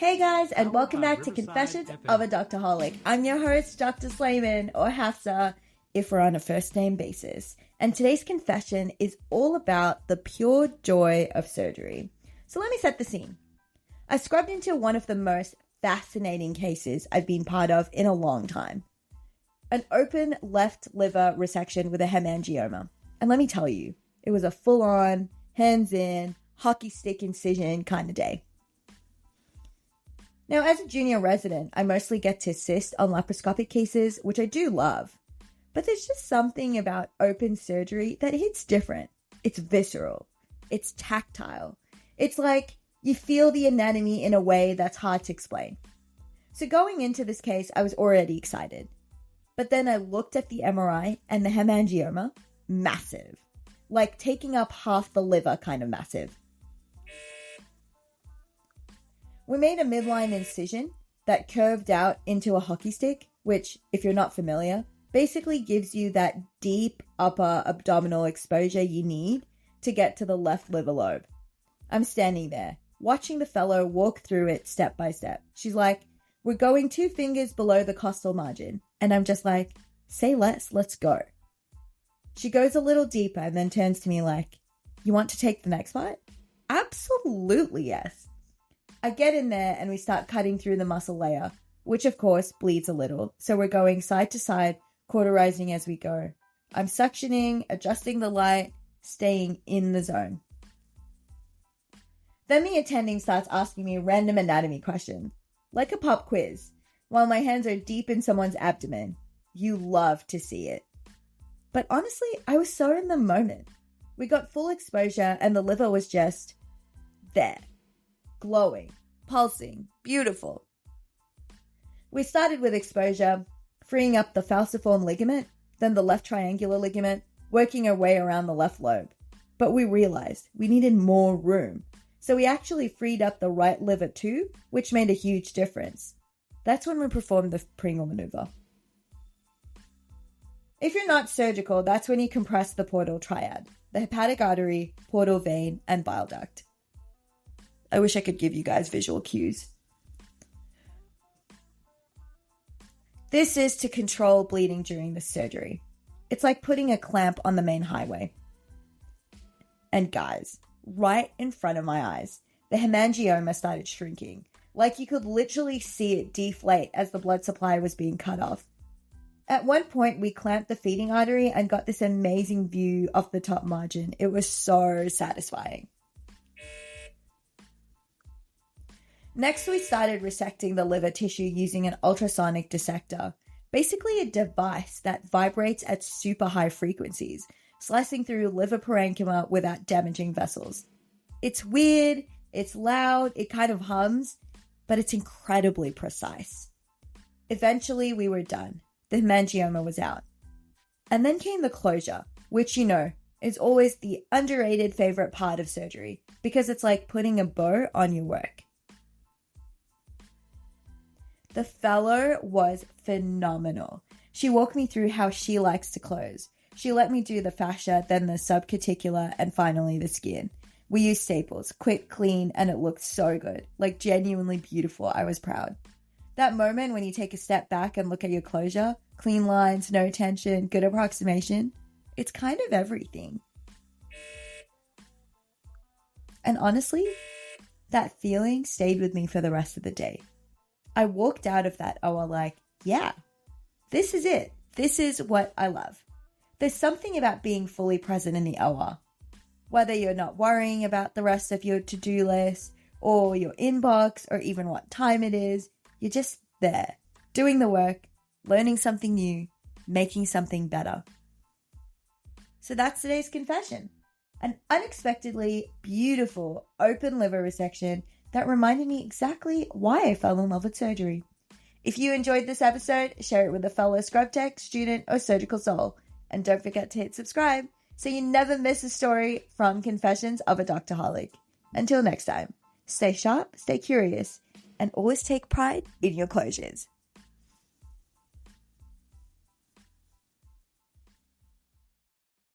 Hey guys, and welcome back to Confessions of a Doctorholic. I'm your host, Dr. Slayman, or Hafsa, if we're on a first name basis. And today's confession is all about the pure joy of surgery. So let me set the scene. I scrubbed into one of the most fascinating cases I've been part of in a long time. An open left liver resection with a hemangioma. And let me tell you, it was a full-on, hands-in, hockey stick incision kind of day. Now, as a junior resident, I mostly get to assist on laparoscopic cases, which I do love. But there's just something about open surgery that hits different. It's visceral. It's tactile. It's like you feel the anatomy in a way that's hard to explain. So going into this case, I was already excited. But then I looked at the MRI and the hemangioma, massive. Like taking up half the liver kind of massive. We made a midline incision that curved out into a hockey stick, which, if you're not familiar, basically gives you that deep upper abdominal exposure you need to get to the left liver lobe. I'm standing there, watching the fellow walk through it step by step. She's like, "We're going 2 fingers below the costal margin." And I'm just like, "Say less, let's go." She goes a little deeper and then turns to me like, "You want to take the next bite?" Absolutely yes. I get in there and we start cutting through the muscle layer, which of course bleeds a little. So we're going side to side, cauterizing as we go. I'm suctioning, adjusting the light, staying in the zone. Then the attending starts asking me random anatomy questions, like a pop quiz, while my hands are deep in someone's abdomen. You love to see it. But honestly, I was so in the moment. We got full exposure and the liver was just there. Glowing, pulsing, beautiful. We started with exposure, freeing up the falciform ligament, then the left triangular ligament, working our way around the left lobe. But we realized we needed more room. So we actually freed up the right liver too, which made a huge difference. That's when we performed the Pringle maneuver. If you're not surgical, that's when you compress the portal triad, the hepatic artery, portal vein, and bile duct. I wish I could give you guys visual cues. This is to control bleeding during the surgery. It's like putting a clamp on the main highway. And guys, right in front of my eyes, the hemangioma started shrinking. Like you could literally see it deflate as the blood supply was being cut off. At one point, we clamped the feeding artery and got this amazing view of the top margin. It was so satisfying. Next, we started resecting the liver tissue using an ultrasonic dissector, basically a device that vibrates at super high frequencies, slicing through liver parenchyma without damaging vessels. It's weird, it's loud, it kind of hums, but it's incredibly precise. Eventually, we were done. The hemangioma was out. And then came the closure, which, is always the underrated favorite part of surgery, because it's like putting a bow on your work. The fellow was phenomenal. She walked me through how she likes to close. She let me do the fascia, then the subcuticular, and finally the skin. We used staples, quick, clean, and it looked so good. Like genuinely beautiful. I was proud. That moment when you take a step back and look at your closure, clean lines, no tension, good approximation, it's kind of everything. And honestly, that feeling stayed with me for the rest of the day. I walked out of that OR like, yeah, this is it. This is what I love. There's something about being fully present in the OR. Whether you're not worrying about the rest of your to-do list or your inbox or even what time it is, you're just there, doing the work, learning something new, making something better. So that's today's confession. An unexpectedly beautiful open liver resection that reminded me exactly why I fell in love with surgery. If you enjoyed this episode, share it with a fellow scrub tech, student, or surgical soul. And don't forget to hit subscribe so you never miss a story from Confessions of a Doctorholic. Until next time, stay sharp, stay curious, and always take pride in your closures.